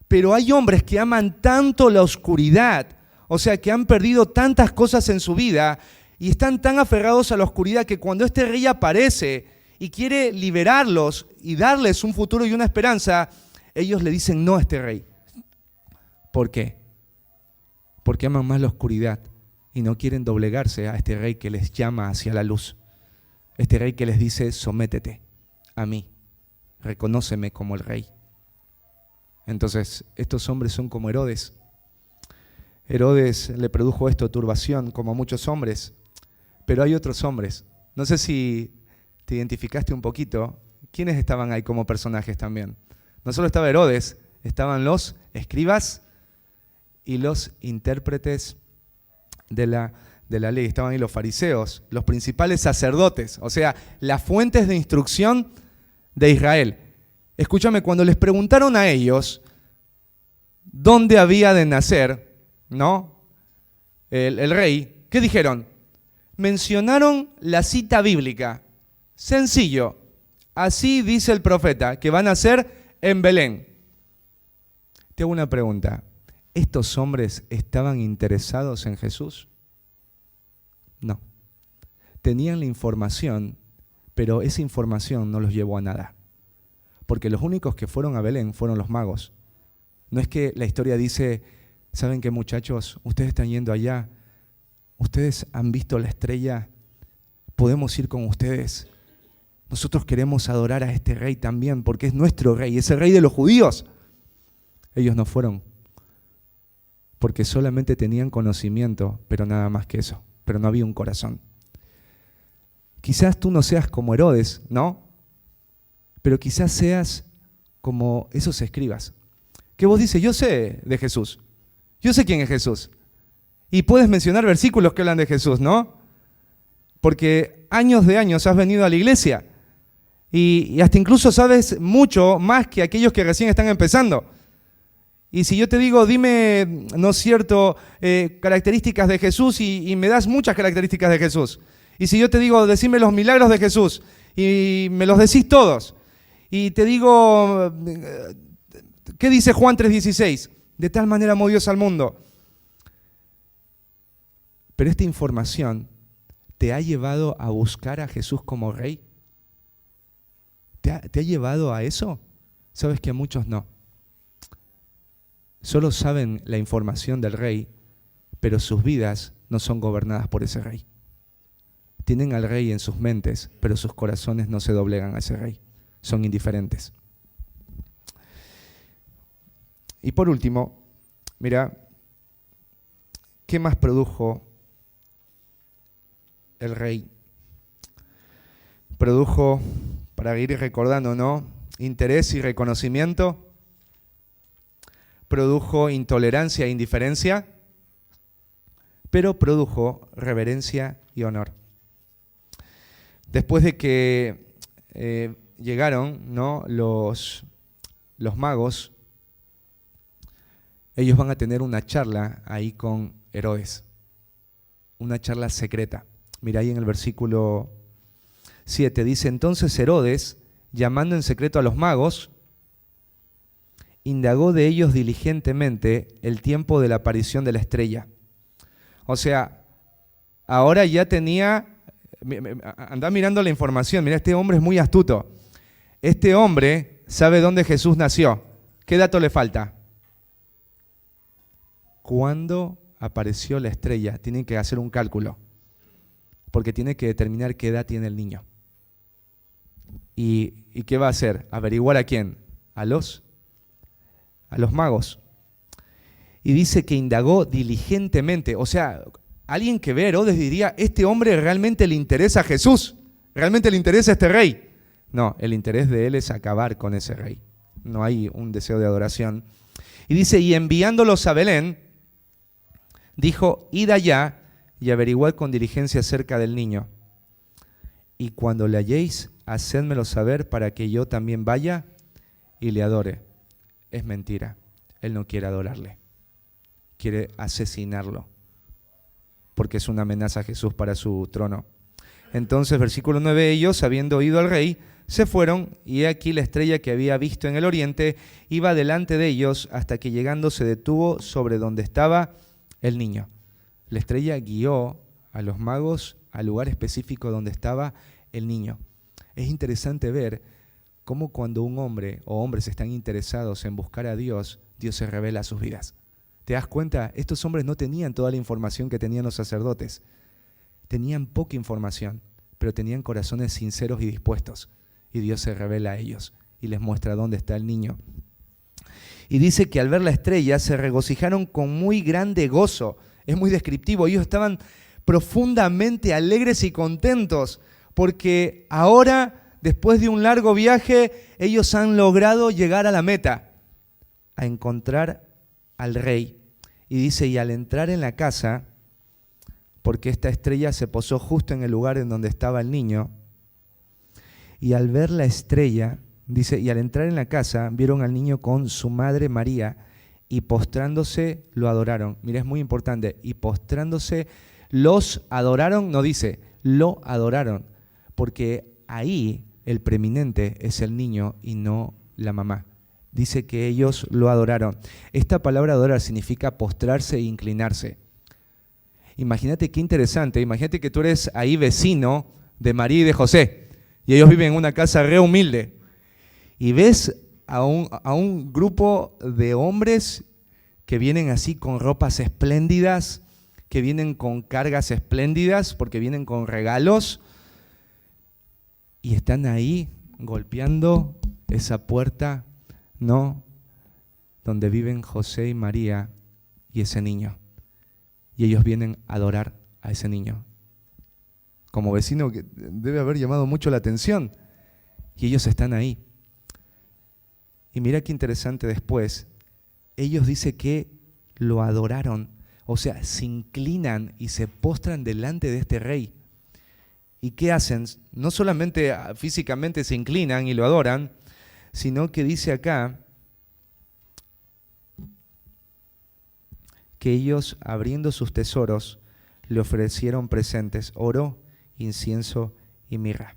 Pero hay hombres que aman tanto la oscuridad, o sea, que han perdido tantas cosas en su vida y están tan aferrados a la oscuridad que cuando este rey aparece y quiere liberarlos y darles un futuro y una esperanza, ellos le dicen no a este rey. ¿Por qué? Porque aman más la oscuridad y no quieren doblegarse a este rey que les llama hacia la luz. Este rey que les dice, sométete a mí, reconóceme como el rey. Entonces, estos hombres son como Herodes. Herodes le produjo esto, turbación, como a muchos hombres, pero hay otros hombres. No sé si te identificaste un poquito. ¿Quiénes estaban ahí como personajes también? No solo estaba Herodes, estaban los escribas y los intérpretes de la ley. Estaban ahí los fariseos, los principales sacerdotes, o sea, las fuentes de instrucción de Israel. Escúchame, cuando les preguntaron a ellos dónde había de nacer, ¿no?, el rey, ¿qué dijeron? Mencionaron la cita bíblica. Sencillo, así dice el profeta, que va a nacer en Belén. Te hago una pregunta. ¿Estos hombres estaban interesados en Jesús? No. Tenían la información, pero esa información no los llevó a nada. Porque los únicos que fueron a Belén fueron los magos. No es que la historia dice, ¿saben qué, muchachos? Ustedes están yendo allá, ustedes han visto la estrella, podemos ir con ustedes. Nosotros queremos adorar a este rey también, porque es nuestro rey, es el rey de los judíos. Ellos no fueron, porque solamente tenían conocimiento, pero nada más que eso, pero no había un corazón. Quizás tú no seas como Herodes, ¿no? Pero quizás seas como esos escribas, que vos dices, yo sé de Jesús, yo sé quién es Jesús. Y puedes mencionar versículos que hablan de Jesús, ¿no? Porque años de años has venido a la iglesia y hasta incluso sabes mucho más que aquellos que recién están empezando. Y si yo te digo, dime, ¿no es cierto?, características de Jesús y me das muchas características de Jesús. Y si yo te digo, decime los milagros de Jesús y me los decís todos. Y te digo, ¿qué dice Juan 3:16? De tal manera amó Dios al mundo. Pero esta información te ha llevado a buscar a Jesús como rey. ¿Te ha llevado a eso? Sabes que a muchos no. Solo saben la información del rey, pero sus vidas no son gobernadas por ese rey. Tienen al rey en sus mentes, pero sus corazones no se doblegan a ese rey. Son indiferentes. Y por último, mira, ¿qué más produjo el rey? Produjo, para ir recordando, ¿no?, interés y reconocimiento. Produjo intolerancia e indiferencia. pero produjo reverencia y honor. Después de que llegaron, ¿no?, los magos, ellos van a tener una charla ahí con Herodes, una charla secreta. Mira ahí en el versículo 7, dice: entonces Herodes, llamando en secreto a los magos, indagó de ellos diligentemente el tiempo de la aparición de la estrella. O sea, ahora ya tenía, anda mirando la información, mira, este hombre es muy astuto. Este hombre sabe dónde Jesús nació. ¿Qué dato le falta? ¿Cuándo apareció la estrella? Tienen que hacer un cálculo, porque tiene que determinar qué edad tiene el niño. ¿Y qué va a hacer? ¿Averiguar a quién? A los magos. Y dice que indagó diligentemente. O sea, alguien que ve a Herodes diría: este hombre realmente le interesa a Jesús, realmente le interesa a este rey. No, el interés de él es acabar con ese rey. No hay un deseo de adoración. Y dice: y enviándolos a Belén, dijo: id allá y averiguad con diligencia acerca del niño. Y cuando le halléis, hacédmelo saber para que yo también vaya y le adore. Es mentira. Él no quiere adorarle. Quiere asesinarlo, porque es una amenaza a Jesús para su trono. Entonces, versículo 9, ellos, habiendo oído al rey, se fueron, y he aquí la estrella que había visto en el oriente iba delante de ellos, hasta que llegando se detuvo sobre donde estaba el niño. La estrella guió a los magos al lugar específico donde estaba el niño. Es interesante ver cómo cuando un hombre o hombres están interesados en buscar a Dios, Dios se revela a sus vidas. ¿Te das cuenta? Estos hombres no tenían toda la información que tenían los sacerdotes. Tenían poca información, pero tenían corazones sinceros y dispuestos. Y Dios se revela a ellos y les muestra dónde está el niño. Y dice que al ver la estrella se regocijaron con muy grande gozo. Es muy descriptivo. Ellos estaban profundamente alegres y contentos porque ahora, después de un largo viaje, ellos han logrado llegar a la meta, a encontrar al rey. Y dice: y al entrar en la casa, porque esta estrella se posó justo en el lugar en donde estaba el niño, y al ver la estrella, dice, y al entrar en la casa, vieron al niño con su madre María, y postrándose lo adoraron. Mira, es muy importante. Y postrándose los adoraron, no dice, lo adoraron, porque ahí el preeminente es el niño y no la mamá. Dice que ellos lo adoraron. Esta palabra adorar significa postrarse e inclinarse. Imagínate qué interesante. Imagínate que tú eres ahí vecino de María y de José, y ellos viven en una casa re humilde, y ves a un grupo de hombres que vienen así con ropas espléndidas, que vienen con cargas espléndidas, porque vienen con regalos, y están ahí golpeando esa puerta, ¿no?, donde viven José y María y ese niño. Y ellos vienen a adorar a ese niño. Como vecino, que debe haber llamado mucho la atención. Y ellos están ahí. Y mira qué interesante después. Ellos dicen que lo adoraron. O sea, se inclinan y se postran delante de este rey. ¿Y qué hacen? No solamente físicamente se inclinan y lo adoran, sino que dice acá que ellos, abriendo sus tesoros, le ofrecieron presentes: oro, incienso y mirra.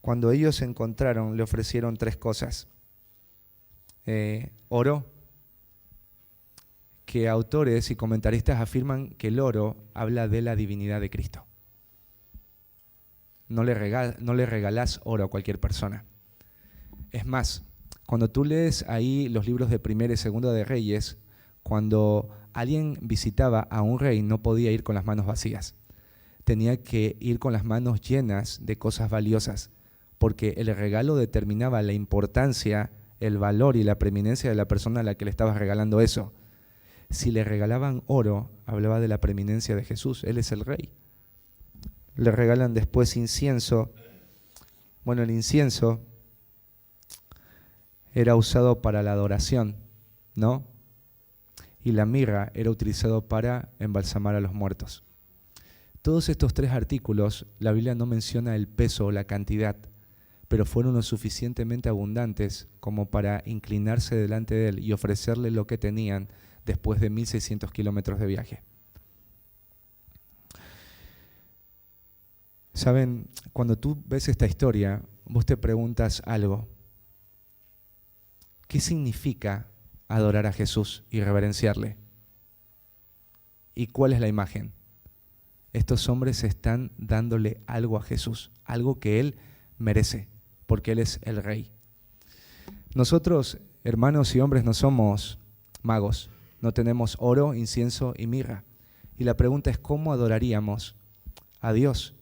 Cuando ellos se encontraron, le ofrecieron tres cosas. Oro, que autores y comentaristas afirman que el oro habla de la divinidad de Cristo. No le regalás oro a cualquier persona. Es más, cuando tú lees ahí los libros de Primera y Segunda de Reyes, cuando alguien visitaba a un rey no podía ir con las manos vacías. Tenía que ir con las manos llenas de cosas valiosas, porque el regalo determinaba la importancia, el valor y la preeminencia de la persona a la que le estabas regalando eso. Si le regalaban oro, hablaba de la preeminencia de Jesús. Él es el rey. Le regalan después incienso. Bueno, el incienso era usado para la adoración, ¿no? y la mirra era utilizado para embalsamar a los muertos. Todos estos 3 artículos, la Biblia no menciona el peso o la cantidad, pero fueron lo suficientemente abundantes como para inclinarse delante de él y ofrecerle lo que tenían después de 1600 kilómetros de viaje. Saben, cuando tú ves esta historia, vos te preguntas algo. ¿Qué significa adorar a Jesús y reverenciarle? ¿Y cuál es la imagen? Estos hombres están dándole algo a Jesús, algo que Él merece, porque Él es el Rey. Nosotros, hermanos y hombres, no somos magos, no tenemos oro, incienso y mirra. Y la pregunta es, ¿cómo adoraríamos a Dios?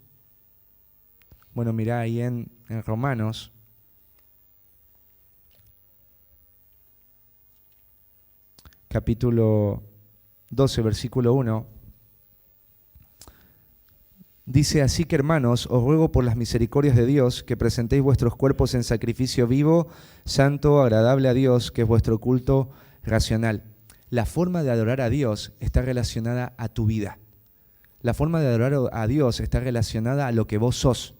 Bueno, mirá ahí en Romanos, capítulo 12, versículo 1, dice: así que, hermanos, os ruego por las misericordias de Dios que presentéis vuestros cuerpos en sacrificio vivo, santo, agradable a Dios, que es vuestro culto racional. La forma de adorar a Dios está relacionada a tu vida. La forma de adorar a Dios está relacionada a lo que vos sos.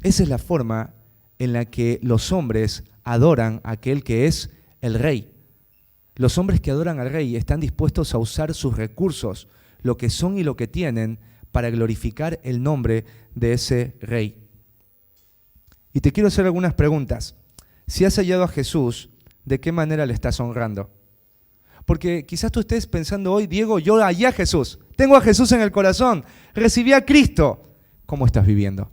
Esa es la forma en la que los hombres adoran a aquel que es el Rey. Los hombres que adoran al Rey están dispuestos a usar sus recursos, lo que son y lo que tienen, para glorificar el nombre de ese Rey. Y te quiero hacer algunas preguntas. Si has hallado a Jesús, ¿de qué manera le estás honrando? Porque quizás tú estés pensando hoy: Diego, yo hallé a Jesús, tengo a Jesús en el corazón, recibí a Cristo. ¿Cómo estás viviendo?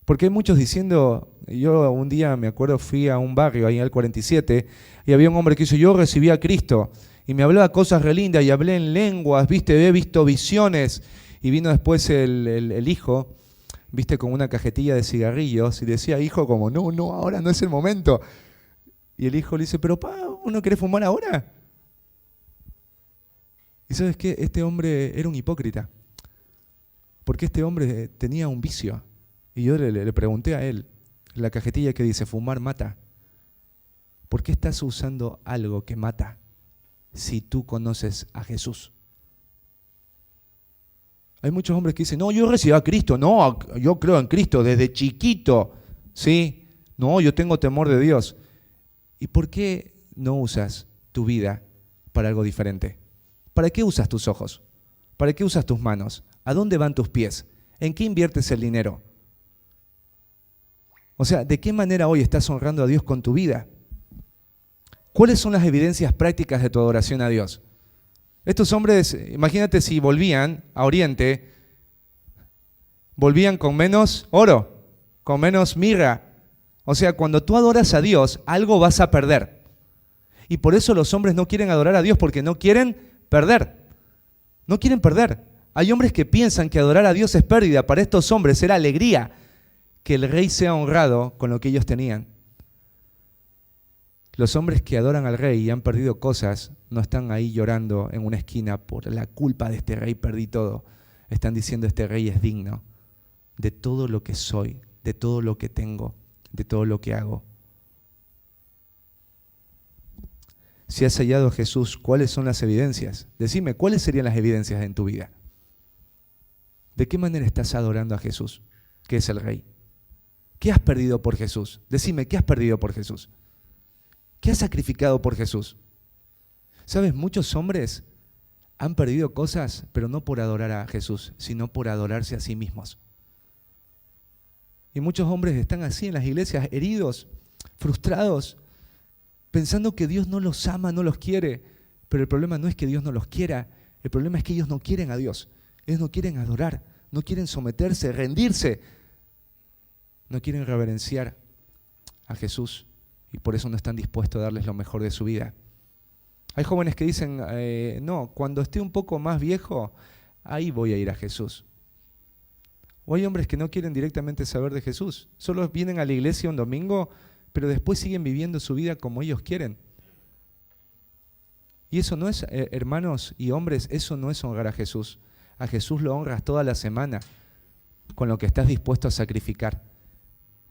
Porque hay muchos diciendo, yo un día me acuerdo fui a un barrio ahí en el 47 y había un hombre que dice: yo recibí a Cristo, y me hablaba cosas re lindas y hablé en lenguas, viste, he visto visiones. Y vino después el hijo, viste, con una cajetilla de cigarrillos y decía: hijo, como no, ahora no es el momento. Y el hijo le dice: pero pa, ¿uno quiere fumar ahora? Y ¿sabes qué? Este hombre era un hipócrita, porque este hombre tenía un vicio. Y yo le pregunté a él, la cajetilla que dice: fumar mata. ¿Por qué estás usando algo que mata si tú conoces a Jesús? Hay muchos hombres que dicen: no, yo recibí a Cristo, no, yo creo en Cristo desde chiquito, ¿sí? No, yo tengo temor de Dios. ¿Y por qué no usas tu vida para algo diferente? ¿Para qué usas tus ojos? ¿Para qué usas tus manos? ¿A dónde van tus pies? ¿En qué inviertes el dinero? O sea, ¿de qué manera hoy estás honrando a Dios con tu vida? ¿Cuáles son las evidencias prácticas de tu adoración a Dios? Estos hombres, imagínate si volvían a Oriente, volvían con menos oro, con menos mirra. O sea, cuando tú adoras a Dios, algo vas a perder. Y por eso los hombres no quieren adorar a Dios, porque no quieren perder. No quieren perder. Hay hombres que piensan que adorar a Dios es pérdida. Para estos hombres era alegría que el Rey sea honrado con lo que ellos tenían. Los hombres que adoran al Rey y han perdido cosas no están ahí llorando en una esquina por la culpa de este Rey, perdí todo. Están diciendo: este Rey es digno de todo lo que soy, de todo lo que tengo, de todo lo que hago. Si has hallado a Jesús, ¿cuáles son las evidencias? Decime, ¿cuáles serían las evidencias en tu vida? ¿De qué manera estás adorando a Jesús, que es el Rey? ¿Qué has perdido por Jesús? Decime, ¿qué has perdido por Jesús? ¿Qué has sacrificado por Jesús? ¿Sabes? Muchos hombres han perdido cosas, pero no por adorar a Jesús, sino por adorarse a sí mismos. Y muchos hombres están así en las iglesias, heridos, frustrados, pensando que Dios no los ama, no los quiere. Pero el problema no es que Dios no los quiera, el problema es que ellos no quieren a Dios. Ellos no quieren adorar, no quieren someterse, rendirse. No quieren reverenciar a Jesús y por eso no están dispuestos a darles lo mejor de su vida. Hay jóvenes que dicen: no, cuando esté un poco más viejo, ahí voy a ir a Jesús. O hay hombres que no quieren directamente saber de Jesús. Solo vienen a la iglesia un domingo, pero después siguen viviendo su vida como ellos quieren. Y eso no es, hermanos y hombres, eso no es honrar a Jesús. A Jesús lo honras toda la semana con lo que estás dispuesto a sacrificar.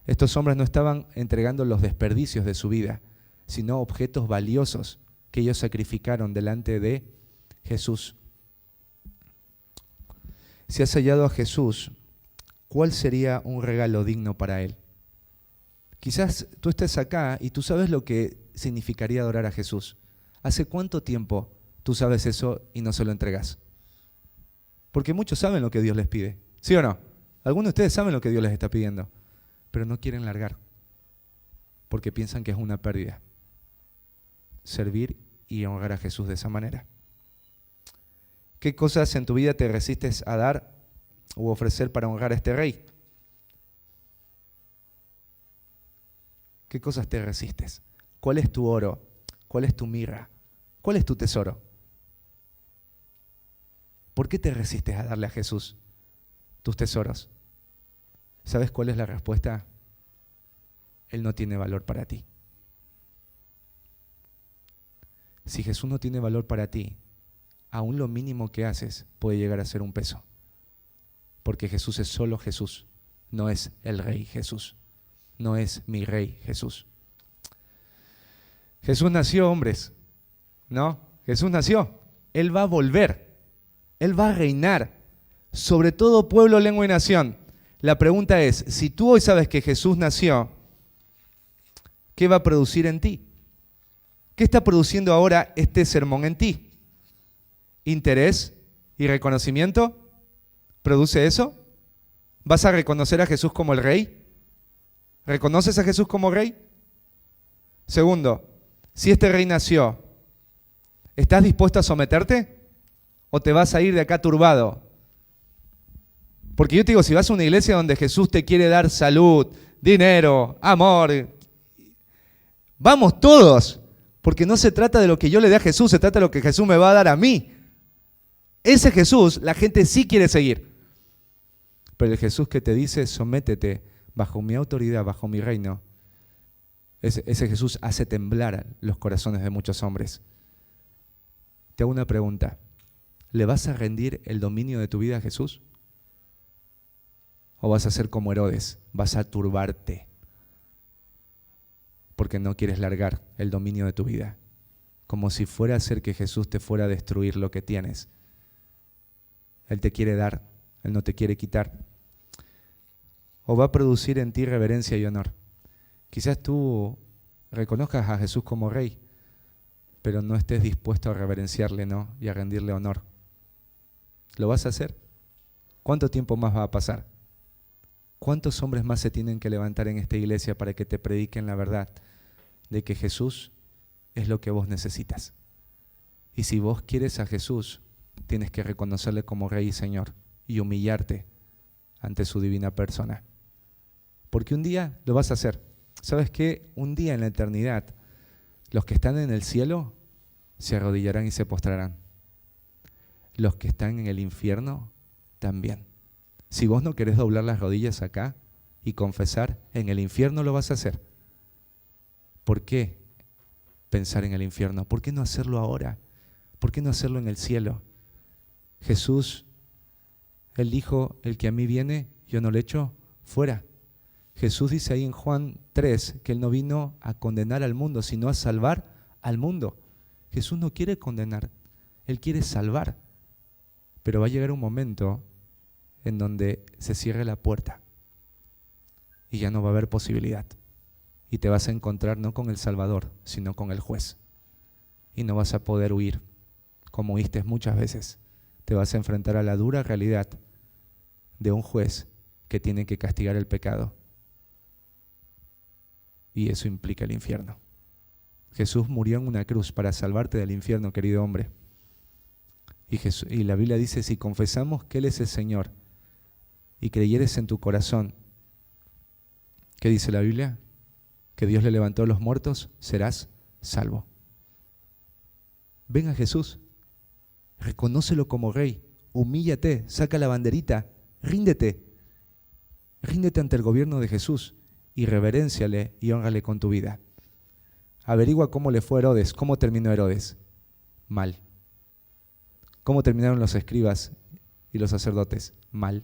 Estos hombres no estaban entregando los desperdicios de su vida, sino objetos valiosos que ellos sacrificaron delante de Jesús. Si has hallado a Jesús, ¿cuál sería un regalo digno para Él? Quizás tú estés acá y tú sabes lo que significaría adorar a Jesús. ¿Hace cuánto tiempo tú sabes eso y no se lo entregas? Porque muchos saben lo que Dios les pide, ¿sí o no? Algunos de ustedes saben lo que Dios les está pidiendo, pero no quieren largar, porque piensan que es una pérdida servir y honrar a Jesús de esa manera. ¿Qué cosas en tu vida te resistes a dar u ofrecer para honrar a este rey? ¿Qué cosas te resistes? ¿Cuál es tu oro? ¿Cuál es tu mirra? ¿Cuál es tu tesoro? ¿Por qué te resistes a darle a Jesús tus tesoros? ¿Sabes cuál es la respuesta? Él no tiene valor para ti. Si Jesús no tiene valor para ti, aún lo mínimo que haces puede llegar a ser un peso. Porque Jesús es solo Jesús, no es el Rey Jesús, no es mi Rey Jesús. Jesús nació, hombres, ¿no? Jesús nació, Él va a volver, Él va a reinar sobre todo pueblo, lengua y nación. La pregunta es, si tú hoy sabes que Jesús nació, ¿qué va a producir en ti? ¿Qué está produciendo ahora este sermón en ti? ¿Interés y reconocimiento? ¿Produce eso? ¿Vas a reconocer a Jesús como el Rey? ¿Reconoces a Jesús como Rey? Segundo, si este Rey nació, ¿estás dispuesto a someterte? ¿O te vas a ir de acá turbado? Porque yo te digo, si vas a una iglesia donde Jesús te quiere dar salud, dinero, amor, vamos todos, porque no se trata de lo que yo le dé a Jesús, se trata de lo que Jesús me va a dar a mí. Ese Jesús la gente sí quiere seguir. Pero el Jesús que te dice, sométete bajo mi autoridad, bajo mi reino, ese Jesús hace temblar los corazones de muchos hombres. Te hago una pregunta. ¿Le vas a rendir el dominio de tu vida a Jesús? ¿O vas a ser como Herodes? Vas a turbarte porque no quieres largar el dominio de tu vida, como si fuera a hacer que Jesús te fuera a destruir lo que tienes. Él te quiere dar, Él no te quiere quitar. O va a producir en ti reverencia y honor. Quizás tú reconozcas a Jesús como Rey, pero no estés dispuesto a reverenciarle, ¿no? Y a rendirle honor. ¿Lo vas a hacer? ¿Cuánto tiempo más va a pasar? ¿Cuántos hombres más se tienen que levantar en esta iglesia para que te prediquen la verdad de que Jesús es lo que vos necesitas? Y si vos quieres a Jesús, tienes que reconocerle como Rey y Señor y humillarte ante su divina persona. Porque un día lo vas a hacer. ¿Sabes qué? Un día en la eternidad, los que están en el cielo se arrodillarán y se postrarán. Los que están en el infierno también. Si vos no querés doblar las rodillas acá y confesar, en el infierno lo vas a hacer. ¿Por qué pensar en el infierno? ¿Por qué no hacerlo ahora? ¿Por qué no hacerlo en el cielo? Jesús, Él dijo, el que a mí viene, yo no le echo fuera. Jesús dice ahí en Juan 3 que Él no vino a condenar al mundo, sino a salvar al mundo. Jesús no quiere condenar, Él quiere salvar. Pero va a llegar un momento en donde se cierre la puerta y ya no va a haber posibilidad. Y te vas a encontrar no con el Salvador, sino con el juez. Y no vas a poder huir, como huiste muchas veces. Te vas a enfrentar a la dura realidad de un juez que tiene que castigar el pecado. Y eso implica el infierno. Jesús murió en una cruz para salvarte del infierno, querido hombre. Y la Biblia dice, si confesamos que Él es el Señor y creyeres en tu corazón, ¿qué dice la Biblia? Que Dios le levantó a los muertos, serás salvo. Ven a Jesús, reconócelo como Rey, humíllate, saca la banderita, ríndete ante el gobierno de Jesús y reverénciale y hónrale con tu vida. Averigua cómo le fue a Herodes, cómo terminó Herodes. Mal. ¿Cómo terminaron los escribas y los sacerdotes? Mal.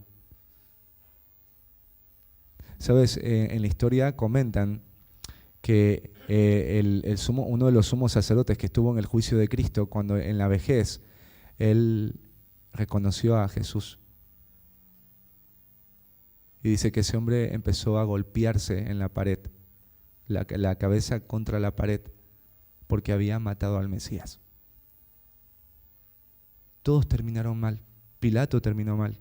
¿Sabes? En la historia comentan que uno de los sumos sacerdotes que estuvo en el juicio de Cristo, cuando en la vejez, él reconoció a Jesús. Y dice que ese hombre empezó a golpearse en la pared, la cabeza contra la pared, porque había matado al Mesías. Todos terminaron mal. Pilato terminó mal.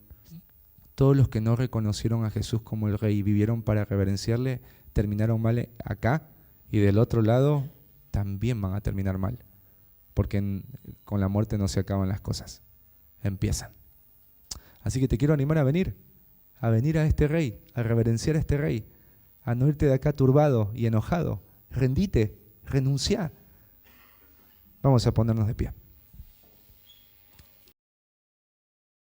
Todos los que no reconocieron a Jesús como el rey y vivieron para reverenciarle, terminaron mal acá, y del otro lado también van a terminar mal, porque con la muerte no se acaban las cosas, empiezan. Así que te quiero animar a venir a este rey, a reverenciar a este rey, a no irte de acá turbado y enojado. Rendite, renuncia. Vamos a ponernos de pie.